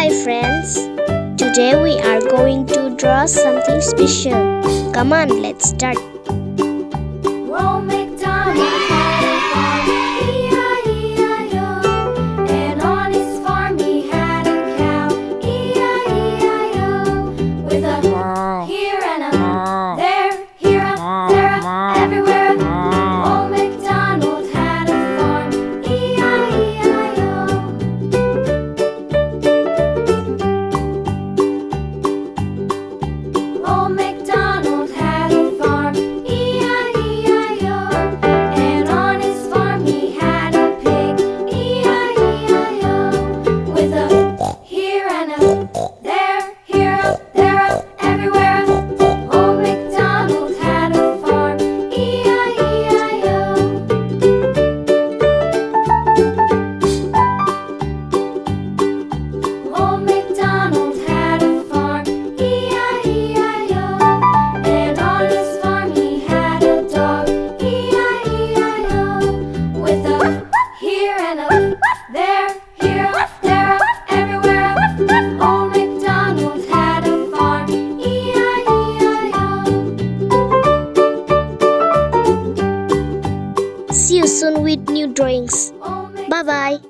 Hi friends, today we are going to draw something special. Come on, let's start. Old MacDonald had a farm, E-I-E-I-O. And on his farm he had a cow, E-I-E-I-O. With a here and a there, here a, there a, everywhere. Old MacDonald had a farm, E-I-E-I-O. Old MacDonald had a farm, E-I-E-I-O. And on his farm he had a pig, E-I-E-I-O. With a here and a there, here a, there a, everywhere. Old MacDonald had a farm, E-I-E-I-O. Old MacDonald had a farm, E-I-E-I-O. And on his farm he had a dog, E-I-E-I-O. With a here and a there, here a, there a, everywhere. Old MacDonald had a farm, E-I-E-I-O. See you soon with new drawings. Old Bye bye.